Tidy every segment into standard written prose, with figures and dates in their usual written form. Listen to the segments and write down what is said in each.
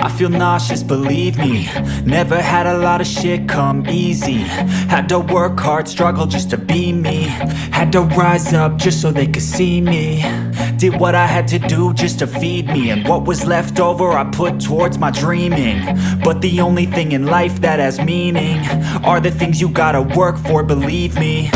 I feel nauseous, believe me. Never had a lot of shit come easy. Had to work hard, struggle just to be me. Had to rise up just so they could see me. Did what I had to do just to feed me. And what was left over I put towards my dreaming. But the only thing in life that has meaning are the things you gotta work for, believe me.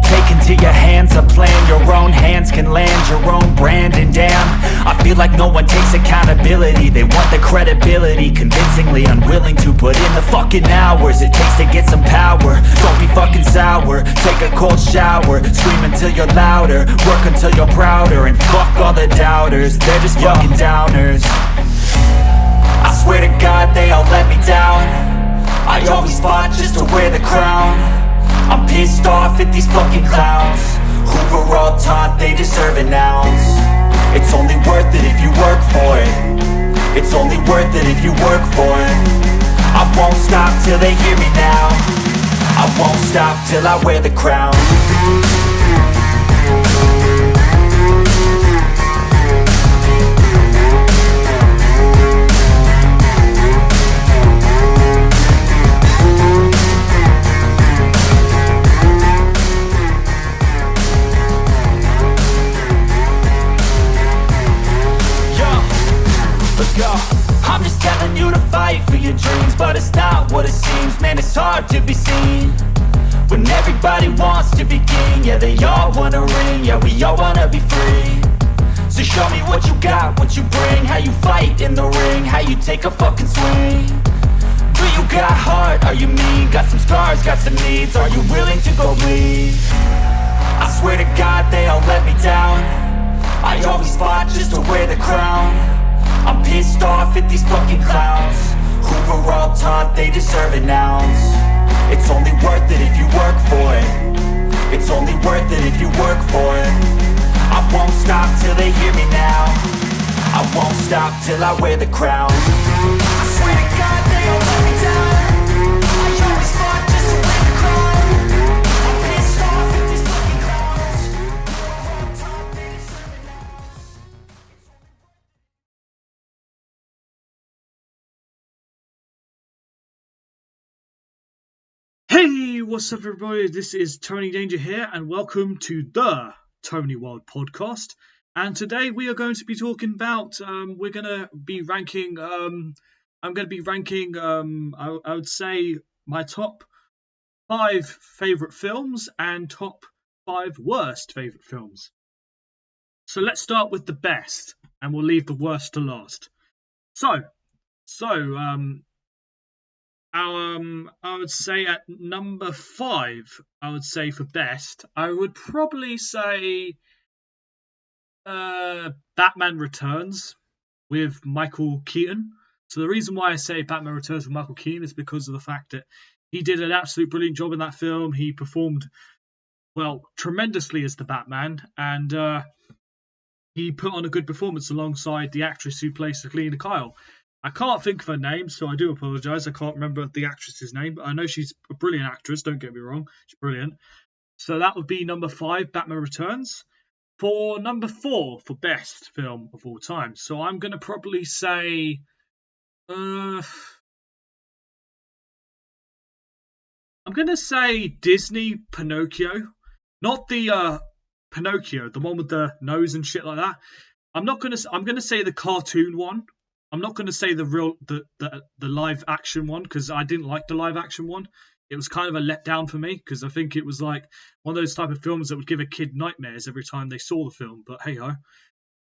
Take into your hands a plan. Your own hands can land your own brand. And damn, I feel like no one takes accountability. They want the credibility, convincingly unwilling to put in the fucking hours it takes to get some power. Don't be fucking sour, take a cold shower. Scream until you're louder, work until you're prouder. And fuck all the doubters, they're just fucking downers. I swear to God they all let me down. I always fought just to wear the crown. I'm pissed off at these fucking clowns who were all taught they deserve an ounce. It's only worth it if you work for it. It's only worth it if you work for it. I won't stop till they hear me now. I won't stop till I wear the crown. I'm just telling you to fight for your dreams, but it's not what it seems. Man, it's hard to be seen when everybody wants to be king. Yeah, they all wanna ring, yeah, we all wanna be free. So show me what you got, what you bring, how you fight in the ring, how you take a fucking swing. Do you got heart, are you mean? Got some scars, got some needs, are you willing to go bleed? I swear to God they all let me down. I always fought just to wear the crown. I'm pissed off at these fucking clowns who were all taught they deserve an ounce. It's only worth it if you work for it. It's only worth it if you work for it. I won't stop till they hear me now. I won't stop till I wear the crown. I swear to God they all let me down. I always fought just to wear the crown. I'm pissed off at these fucking clowns who were all taught they deserve an ounce. Hey, what's up, everybody? This is Tony Danger here, and welcome to the Tony Wild podcast. And today we are going to be talking about. We're going to be ranking. I'm going to be ranking. I would say my top 5 favorite films and top 5 worst favorite films. So let's start with the best, and we'll leave the worst to last. So, I would say at number 5, I would say for best, I would probably say Batman Returns with Michael Keaton. So the reason why I say Batman Returns with Michael Keaton is because of the fact that he did an absolute brilliant job in that film. He performed, well, tremendously as the Batman, and he put on a good performance alongside the actress who plays Selina Kyle. I can't think of her name, so I do apologise. I can't remember the actress's name, but I know she's a brilliant actress, don't get me wrong. She's brilliant. So that would be number 5, Batman Returns. For number 4, for best film of all time. So I'm going to probably say... I'm going to say Disney Pinocchio. Not the Pinocchio, the one with the nose and shit like that. I'm going to say the cartoon one. I'm not going to say the live action one, because I didn't like the live action one. It was kind of a letdown for me, because I think it was like one of those type of films that would give a kid nightmares every time they saw the film. But hey ho.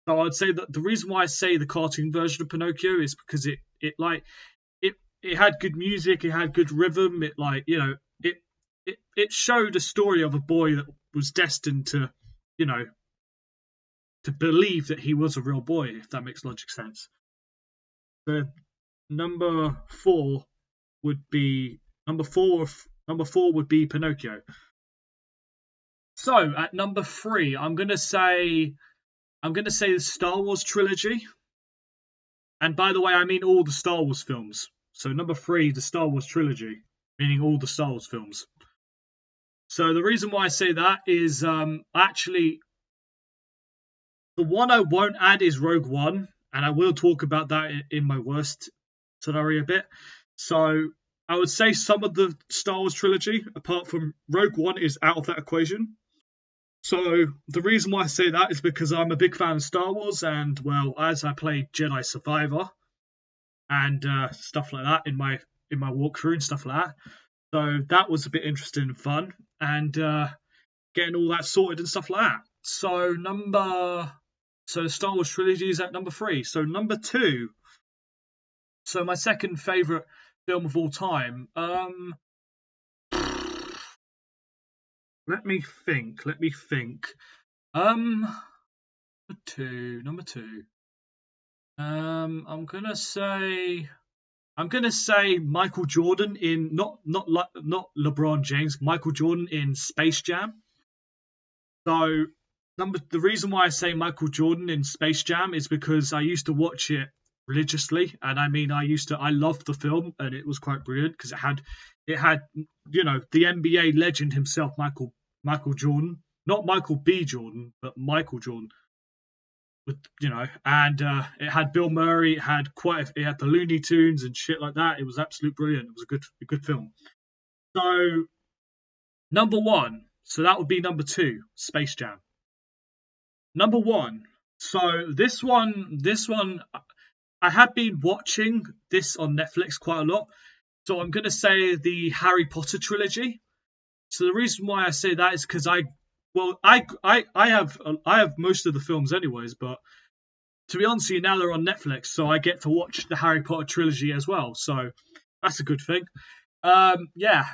So I'd say that the reason why I say the cartoon version of Pinocchio is because it had good music, it had good rhythm, it showed a story of a boy that was destined to, to believe that he was a real boy, if that makes logic sense. So number 4 would be Pinocchio. So at number 3, I'm gonna say the Star Wars trilogy. And by the way, I mean all the Star Wars films. So number 3, the Star Wars trilogy, meaning all the Star Wars films. So the reason why I say that is actually the one I won't add is Rogue One, and I will talk about that in my worst scenario a bit. So I would say some of the Star Wars trilogy, apart from Rogue One, is out of that equation. So the reason why I say that is because I'm a big fan of Star Wars, and well, as I played Jedi Survivor and stuff like that in my walkthrough and stuff like that, so that was a bit interesting and fun, and getting all that sorted and stuff like that. So the Star Wars trilogy is at number 3. So number 2. So my second favorite film of all time. Let me think. Number two. I'm gonna say Michael Jordan in not LeBron James. Michael Jordan in Space Jam. So the reason why I say Michael Jordan in Space Jam is because I used to watch it religiously, and I mean I loved the film, and it was quite brilliant because it had the NBA legend himself, Michael Jordan, not Michael B. Jordan, but Michael Jordan. With and it had Bill Murray, it had the Looney Tunes and shit like that. It was absolutely brilliant. It was a good film. So number 1, so that would be number 2, Space Jam. Number 1, so this one, I have been watching this on Netflix quite a lot. So I'm gonna say the Harry Potter trilogy. So the reason why I say that is because I have most of the films anyways, but to be honest with you, now they're on Netflix, so I get to watch the Harry Potter trilogy as well. So that's a good thing. Yeah,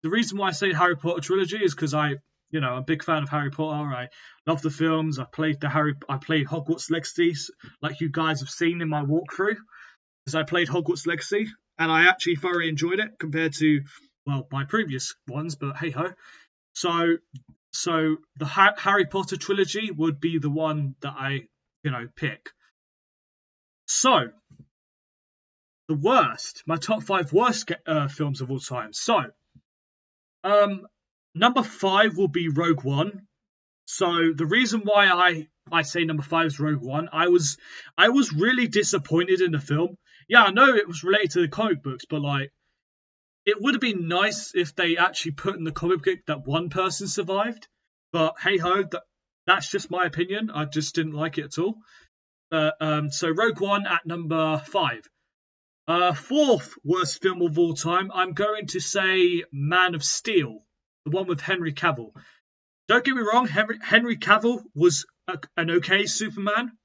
the reason why I say Harry Potter trilogy is because I'm a big fan of Harry Potter. I love the films. I played Hogwarts Legacy, like you guys have seen in my walkthrough, because I played Hogwarts Legacy, and I actually thoroughly enjoyed it compared to my previous ones. But hey ho. So the Harry Potter trilogy would be the one that I pick. So my top 5 worst films of all time. So number 5 will be Rogue One. So the reason why I say number 5 is Rogue One, I was really disappointed in the film. Yeah, I know it was related to the comic books, but it would have been nice if they actually put in the comic book that one person survived. But hey ho, that's just my opinion. I just didn't like it at all. So Rogue One at number 5. 4th worst film of all time, I'm going to say Man of Steel, the one with Henry Cavill. Don't get me wrong, Henry Cavill was an okay Superman.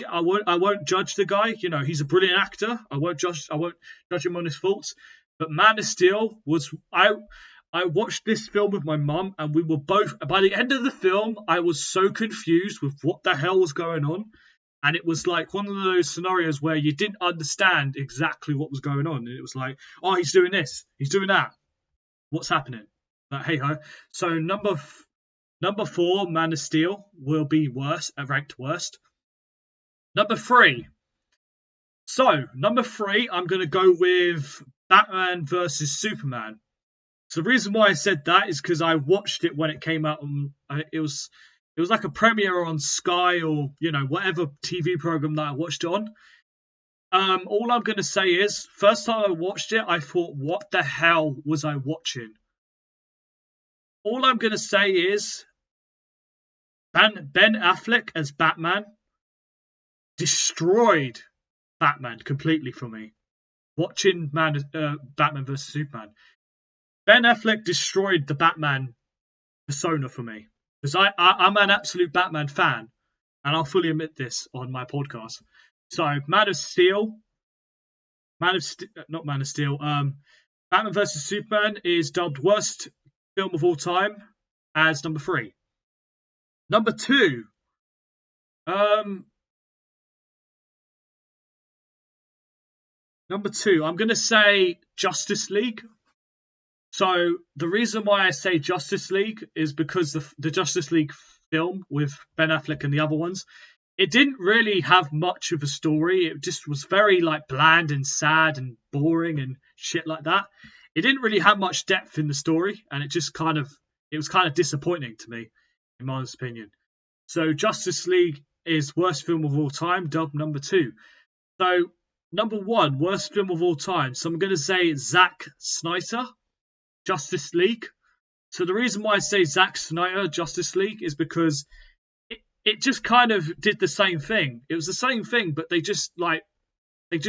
I won't judge the guy. He's a brilliant actor. I won't judge him on his faults. But Man of Steel was I watched this film with my mum, and we were both, by the end of the film, I was so confused with what the hell was going on. And it was like one of those scenarios where you didn't understand exactly what was going on. And it was like, oh, he's doing this, he's doing that. What's happening? But hey ho. So number 4, Man of Steel, will be ranked worst. Number 3. So number 3, I'm going to go with Batman versus Superman. So the reason why I said that is because I watched it when it came out. It was like a premiere on Sky or whatever TV program that I watched it on. All I'm going to say is, first time I watched it, I thought, what the hell was I watching? All I'm going to say is, Ben Affleck as Batman destroyed Batman completely for me. Watching Batman vs Superman, Ben Affleck destroyed the Batman persona for me, because I'm an absolute Batman fan, and I'll fully admit this on my podcast. So Batman vs Superman is dubbed worst film of all time as number 3. Number 2, I'm going to say Justice League. So the reason why I say Justice League is because the Justice League film with Ben Affleck and the other ones, it didn't really have much of a story. It just was very bland and sad and boring and shit like that. It didn't really have much depth in the story, and it was kind of disappointing to me, in my honest opinion. So Justice League is worst film of all time, dubbed number 2. So number one, worst film of all time. So I'm going to say Zack Snyder, Justice League. So the reason why I say Zack Snyder, Justice League, is because it just kind of did the same thing. It was the same thing, but they just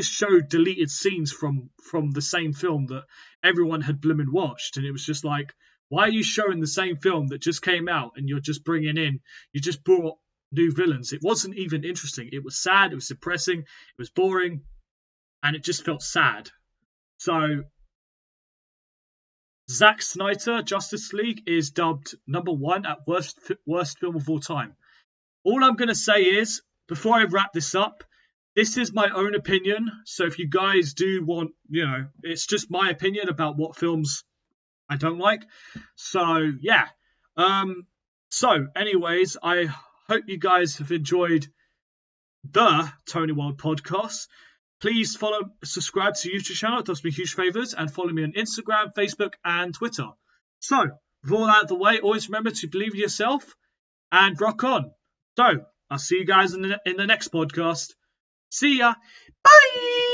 showed deleted scenes from the same film that everyone had blimmin' watched, and it was just like, why are you showing the same film that just came out and you just brought new villains? It wasn't even interesting. It was sad, it was depressing, it was boring, and it just felt sad. So Zack Snyder, Justice League, is dubbed number one at worst film of all time. All I'm going to say is, before I wrap this up, this is my own opinion. So if you guys do want, it's just my opinion about what films I don't like. So yeah. So anyways, I hope you guys have enjoyed the Tony Wild podcast. Please subscribe to the YouTube channel. It does me huge favors. And follow me on Instagram, Facebook, and Twitter. So, with all that out of the way, always remember to believe in yourself and rock on. So, I'll see you guys in the next podcast. See ya. Bye.